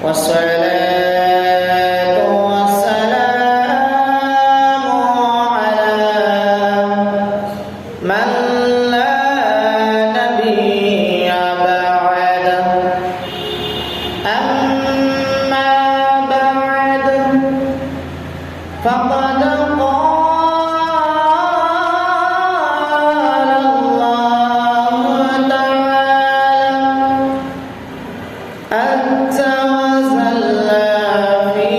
والصلاة والسلام على من لا نبي بعده أما بعد فقد قال الله تعالى عز وجل في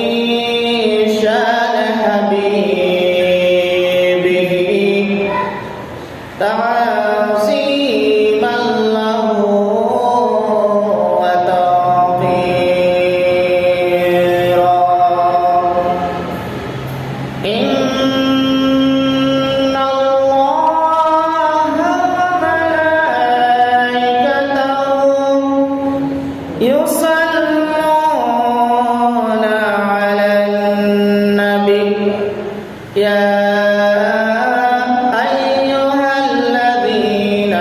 شأن حبيبه تعظيما له وتوقيرا إن الله وملائكته يصلون على النبي يا أيها الذين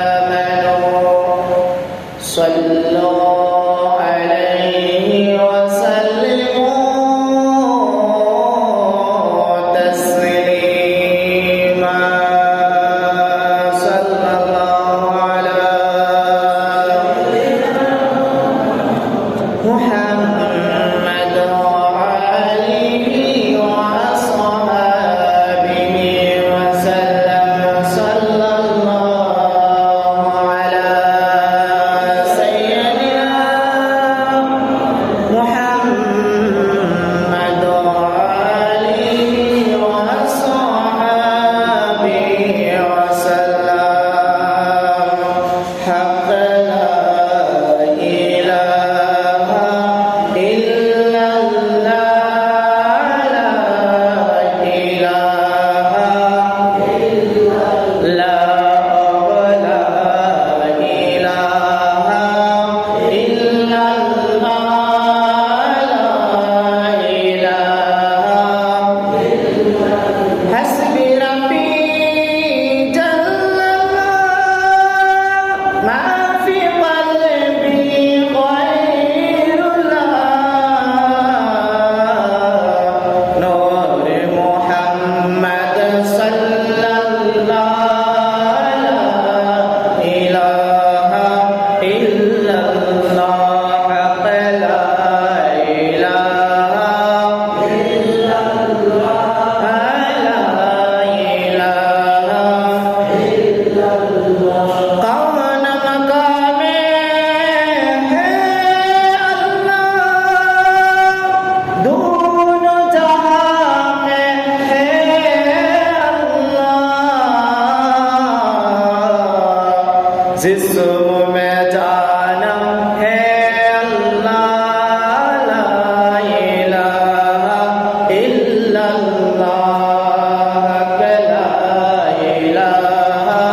آمنوا صلوا عليه وسلموا تسليما صلى الله على محمد وآله وأصحابه وسلم صلى الله على سيدنا محمد وآله وأصحابه وسلم حق لا إله إلا الله لا إله لا ولا إله إلا الله لا إله حسبي ربي جل ما في قلبي غير الله نور محمد صلى الله لا إله إلا الله حق لا إله إلا الله لا إله إلا الله कौन मकामे है अल्लाह दोनों जहां में है अल्लाह जिस्म में जानम है अल्लाह ला इलाहा इल्लल्लाह ला इलाहा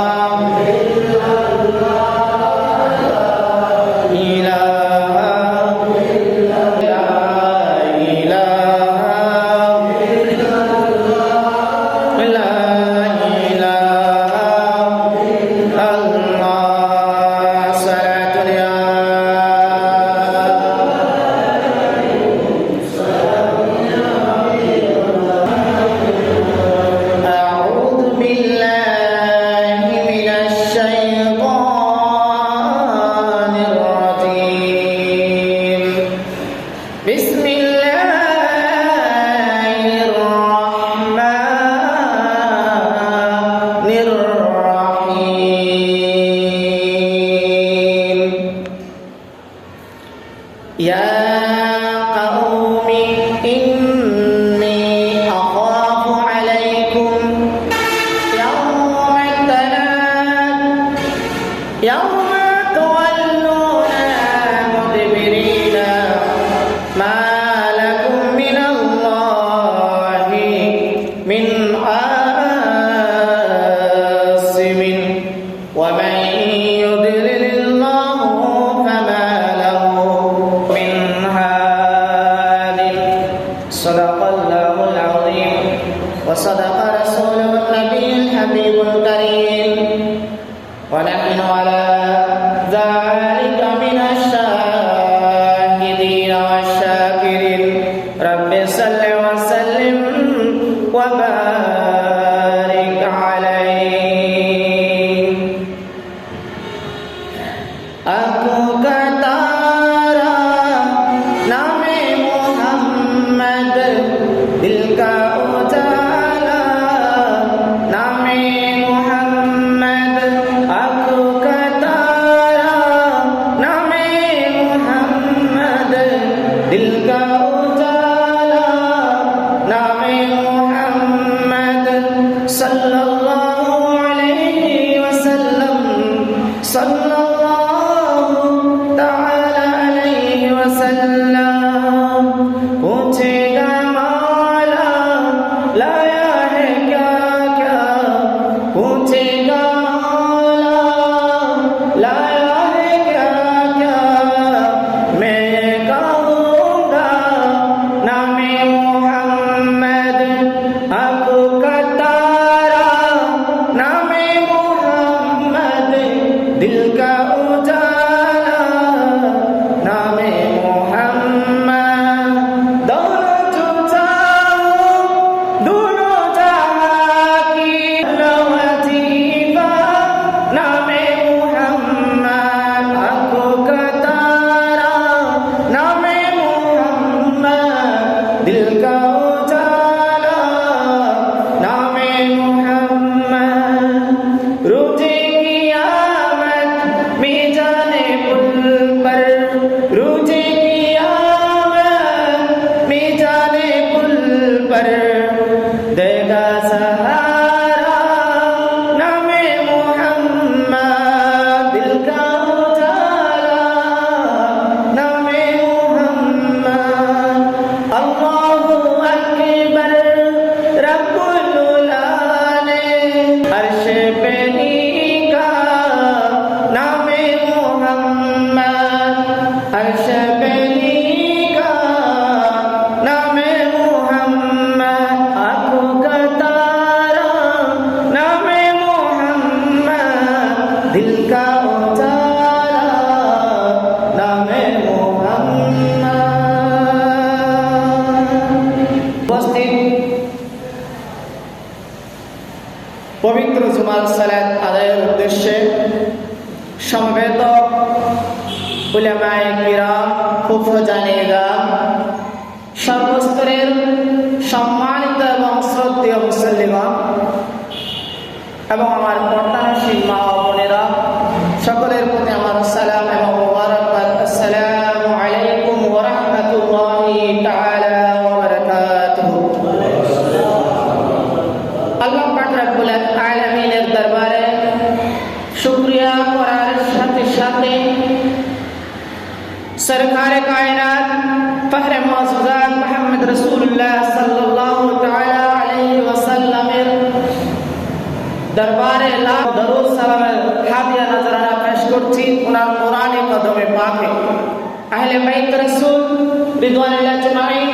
أعوذ بالله من الشيطان الرجيم بسم الله الرحمن الرحيم يا قوم إني أخاف عليكم يوم التناد يوم تولون مدبرين ما لكم من الله من عاصم ومن يضلل الله فما له من هاد জুমার সালাত আদায়ের উদ্দেশ্যে সমবেত উলামায়ে কিরাম, হুফাজানে ইলম, সর্বস্তরের সম্মানিত এবং শ্রদ্ধেয় মুসল্লিগণ এবং আমার পর্দানশীল মা ও বোনেরা, সকলের প্রতি আমার সালাম এবং মুবারকবাদ। আসসালামু আলাইকুম ওয়া রাহমাতুল্লাহি তাআলা ওয়া বারাকাতুহু। আল্লাহ পাক রব্বুল আলামিনের দরবারে শুকরিয়া করার সাথে সাথে সরকারে কায়নাত ফখরে মাসুজাত মুহাম্মদ রাসূলুল্লাহ সাল্লাল্লাহু তাআলা আলাইহি ওয়াসাল্লামের দরবারে লাখ দরুদ সালামের হাদিয়া নজরানা পেশ করছি ওনার কোরআনে কদমে পাকে। আহলে বাইত রাসূল রিদওয়ানুল্লাহ আজমাইন,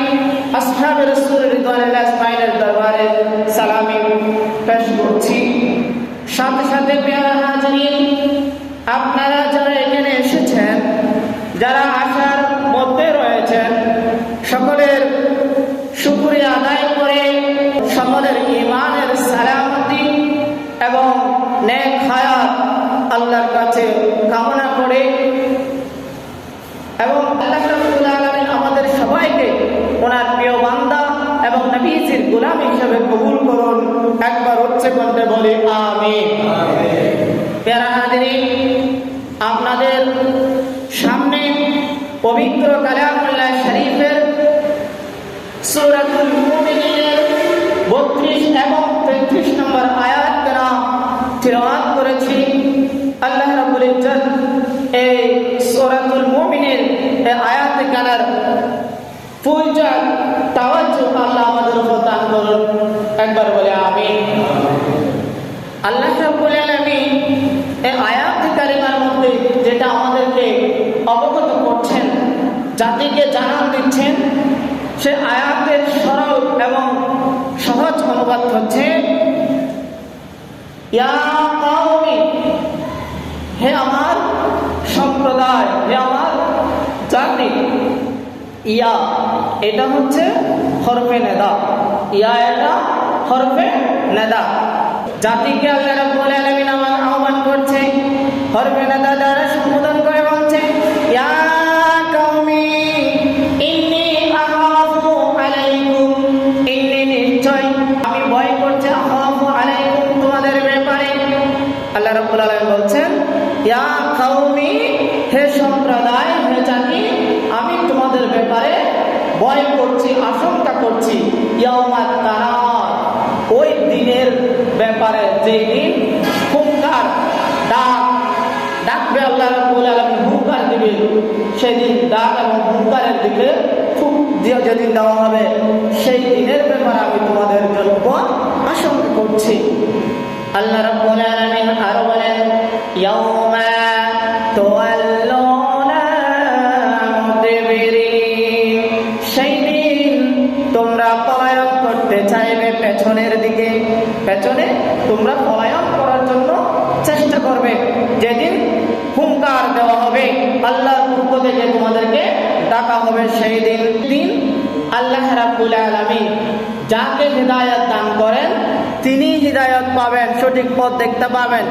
আসহাবে রাসূল রিদওয়ানুল্লাহ আজমাইনের দরবারে সালামি পেশ করছি। সাথে সাথে প্রিয় হাজিরিন, আপনারা যারা এখানে এসেছেন, যারা আশার মধ্যে রয়েছেন, সকলের শুকরিয়া আদায় করে সকলের ঈমানের সালামতি এবং নেক হায়াত আল্লাহর কাছে কামনা করে এবং আল্লাহ রাব্বুল আলামিন আমাদের সবাইকে ওনার প্রিয় বান্দা এবং নবীজির গোলাম হিসেবে কবুল করুন। একবার উচ্চ কণ্ঠে বলি আমিন। প্যারা হাজিরিন, আপনাদের সামনে পবিত্র কালামুল্লাহ শরীফের সূরাতুল মুমিনের 32 এবং 33 নম্বর আয়াত কেরাম তিলাওয়াত করেছি। আল্লাহ রাব্বুল ইজ্জত এই সূরাতুল মুমিনের এই আয়াত কেরামের পূজা তাওয়াজ্জু আল্লাহ আমাদের উপর দান করুন। একবার বলে আমিন। আল্লাহ রাব্বুল আলামিন এই আয়াত কারিমার মধ্যে যেটা আমাদেরকে অবগত করছেন, জাতিকে জানান দিচ্ছেন, সে আয়াতের সরল এবং সহজ অনুবাদ হচ্ছে ইয়া কওমি, হে আমার সম্প্রদায়, হে আমার জাতি। ইয়া এটা হচ্ছে হরফে নেদা, ইয়া এটা হরফে নেদা। জাতিকে আল্লাহ রাব্বুল আলামিন আহ্বান করছে, হরফে নেদা দ্বারা সম্বোধন করে বলছে ইয়া কওমি ইন্নী আখাফু আলাইকুম, ইন্নী নিশ্চয় আমি ভয় করছি, আখাফু আলাইকুম তোমাদের ব্যাপারে। আল্লাহ রাব্বুল আলামিন বলছেন ইয়া কওমি, হে সম্প্রদায়, হে জাতি, আমি তোমাদের ব্যাপারে ভয় করছি, আশঙ্কা করছি। ইয়াউমাত তানার, ওই দিনের ব্যাপারে, যেই দিন হুঙ্কার ডাকবে, আল্লাহ রাব্বুল আলামিন হুঙ্কার দিবে, সেদিন ডাক এবং হুঙ্কারের দিকে খুব যেদিন দেওয়া হবে, সেই দিনের ব্যাপারে আমি তোমাদের জন্য আশঙ্কা করছি। আল্লাহ রাব্বুল আলামিন আরো বলেন ইয়াউমা তুওয়াল্লুনা মুদবিরিন, সেই দিন তোমরা পলায়ন করতে চাইবে পেছনের দিকে, পেছনে তোমরা পলায়ন করার জন্য চেষ্টা করবে। যেদিন হুঙ্কার দেওয়া হবে, আল্লাহর পক্ষ থেকে তোমাদেরকে ডাকা হবে, সেই দিন আল্লাহ রাব্বুল আলামিন যাকে হিদায়াত দান করেন তিনি হিদায়াত পাবেন, সঠিক পথ দেখতে পাবেন।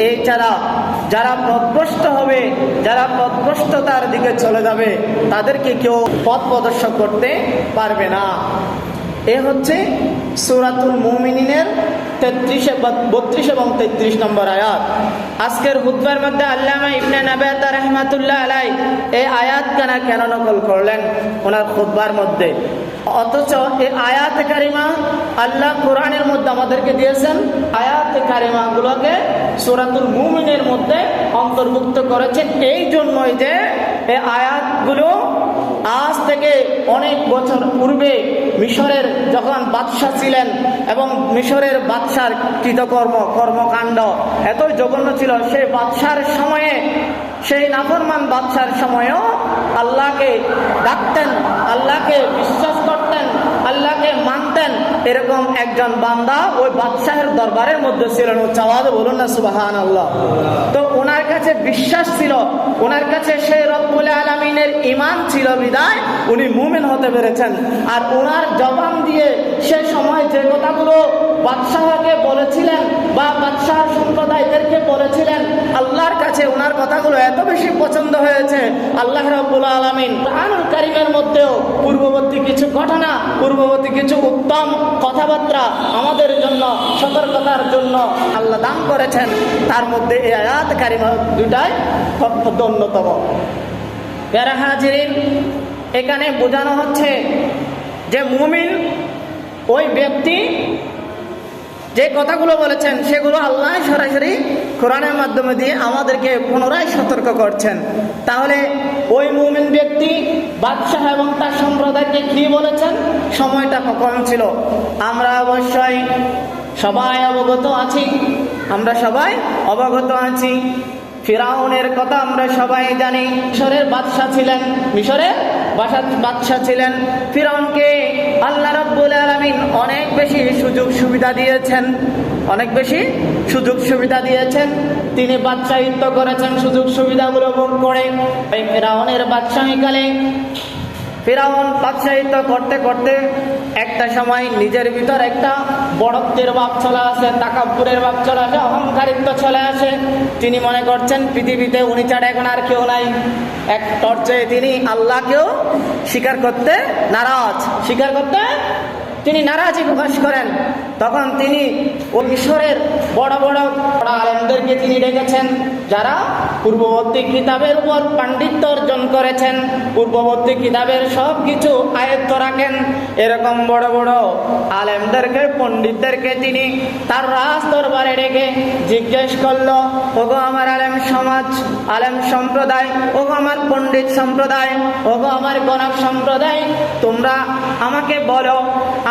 এছাড়া যারা পথভ্রষ্ট হবে, যারা পথভ্রষ্টতার দিকে চলে যাবে, তাদেরকে কেউ পথ প্রদর্শন করতে পারবে না। এ হচ্ছে সূরাতুল মুমিনের 32 এবং 33 নম্বর আয়াত। আজকের খুতবার মধ্যে আল্লামা ইবনে নাবাত রাহমাতুল্লাহ আলাইহি এই আয়াত কেন নকল করলেন ওনার খুতবার মধ্যে, অথচ এই আয়াত কারিমা আল্লাহ কোরআনের মধ্যে আমাদেরকে দিয়েছেন। আয়াত কারিমা গুলোকে সূরাতুল মুমিনের মধ্যে অন্তর্ভুক্ত করেছেন এই জন্যই যে এই আয়াতগুলো আজ থেকে অনেক বছর পূর্বে মিশরের যখন বাদশাহ ছিলেন এবং মিশরের বাদশার কর্মকাণ্ড এতই জঘন্য ছিল, সেই বাদশার সময়ে, সেই নাফরমান বাদশার সময়েও আল্লাহকে ডাকতেন, আল্লাহকে বিশ্বাস করতেন, আল্লাহকে মানতেন, এরকম একজন বান্দা ওই বাদশাহের দরবারের মধ্যে ছিলেন। চাওয়াজ বলুন না সুবহানাল্লাহ। তো ওনার কাছে বিশ্বাস ছিল, ওনার কাছে সেই রব্বুল আলামিনের ঈমান ছিল বিদায় উনি মুমিন হতে পেরেছেন। আর ওনার জবান দিয়ে সে সময় যে কথাগুলো বাদশাহকে বলেছিলেন বা বাদশাহ সম্প্রদায়দেরকে বলেছিলেন, আল্লাহর কাছে ওনার কথাগুলো এত বেশি পছন্দ হয়েছে, আল্লাহ রাব্বুল আলামিন কুরআনুল কারীমের মধ্যেও পূর্ববর্তী কিছু ঘটনা, পূর্ববর্তী কিছু উত্তম কথাবার্তা আমাদের জন্য সতর্কতার জন্য আল্লাহ দান করেছেন। তার মধ্যে এই আয়াত কারিমা দুটাই অন্যতম। প্যারা হাজিরিন, এখানে বোঝানো হচ্ছে যে মুমিন ওই ব্যক্তি যে কথাগুলো বলেছেন সেগুলো আল্লাহ সরাসরি কোরআনের মাধ্যমে দিয়ে আমাদেরকে পুনরায় সতর্ক করছেন। তাহলে ওই মুমিন ব্যক্তি বাদশাহ এবং তার সম্প্রদায়কে কি বলেছেন, সময়টা কখন ছিল আমরা অবশ্যই সবাই অবগত আছি। আমরা সবাই অবগত আছি। ফিরাউনের কথা আমরা সবাই জানি। মিশরের বাদশাহ ছিলেন, মিশরের বাদশাহ ছিলেন। ফিরাউনকে আল্লাহ রাব্বুল আলামিন অনেক বেশি সুযোগ সুবিধা দিয়েছেন, অনেক বেশি সুযোগ সুবিধা দিয়েছেন। তিনি বাদশাহিত্ব করেছেন সুযোগ সুবিধাগুলো ভোগ করে। এই ফিরাউনের বাদশাহীকালে ফিরাউন বাদশাহিত্ব করতে করতে একটা সময় নিজের ভিতর একটা বড়ত্বের ভাব চলে আসে, তাকাব্বুরের ভাব চলে আসে, অহংকারিত্ব চলে আসে। তিনি মনে করছেন পৃথিবীতে উনি ছাড়া এখন আর কেউ নাই। এক পর্যায়ে তিনি আল্লাহকেও স্বীকার করতে নারাজ, স্বীকার করতে তিনি নারাজি প্রকাশ করেন। তখন তিনি ওই মিশরের বড় বড় আলেমদেরকে তিনি ডেকেছেন, যারা পূর্ববর্তী কিতাবের উপর পাণ্ডিত্য অর্জন করেছেন, পূর্ববর্তী কিতাবের সব কিছু আয়ত্ত রাখেন। এরকম বড় বড় আলেমদেরকে, পণ্ডিতদেরকে তিনি তার রাজ দরবারে ডেকে জিজ্ঞেস করলো, ওগো আমার আলেম সমাজ, আলেম সম্প্রদায়, ওগো আমার পণ্ডিত সম্প্রদায়, ওগো আমার গণক সম্প্রদায়, তোমরা আমাকে বলো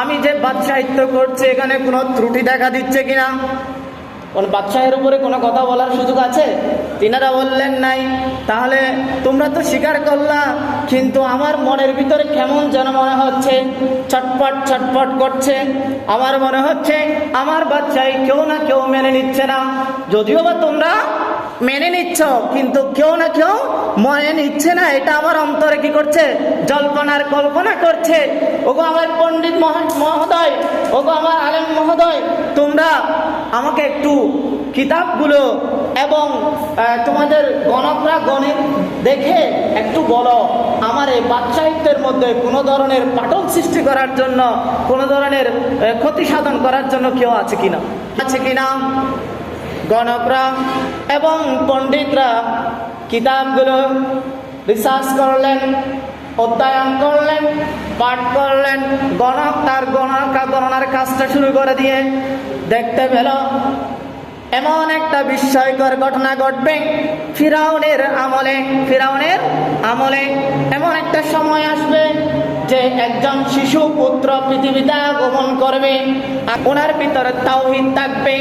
আমি যে বাদশাহিত্ব করছি এখানে কোনো ত্রুটি দেখা দিচ্ছে কিনা, কোন বাদশাহের উপরে কোনো কথা বলার সুযোগ আছে? তিনারা বললেন নাই। তাহলে তোমরা তো স্বীকার করলা, কিন্তু আমার মনের ভিতরে কেমন যেন মনে হচ্ছে, ছটপট ছটপট করছে। আমার মনে হচ্ছে আমার বাদশাহী কেউ না কেউ মেনে নিচ্ছে না। যদিও বা তোমরা মেনে নিচ্ছ, কিন্তু কেউ না কেউ মনে নিচ্ছে না। এটা আমার অন্তরে কি করছে, জল্পনার কল্পনা করছে। ওগো আমার পণ্ডিত মহোদয়, ওগো আমার আলেম মহোদয়, তোমরা আমাকে একটু কিতাবগুলো এবং তোমাদের গণকরা গণিত দেখে একটু বলো, আমার এই বাদশাহিত্যের মধ্যে কোনো ধরনের পাটল সৃষ্টি করার জন্য, কোনো ধরনের ক্ষতি সাধন করার জন্য কেউ আছে কিনা, আছে কিনা। গণকরা এবং পণ্ডিতরা কিতাবগুলো রিসার্চ করলেন, অধ্যয়ন করলেন, পাঠ করলেন। গণক তার গণনার কাজটা শুরু করে দিয়ে দেখতে পেল এমন একটা বিস্ময়কর ঘটনা ঘটবে। ফিরাউনের আমলে এমন একটা সময় আসবে যে একজন শিশু পুত্র পৃথিবীতে আগমন করবে, ওনার ভিতরে তাওহীদ থাকবে।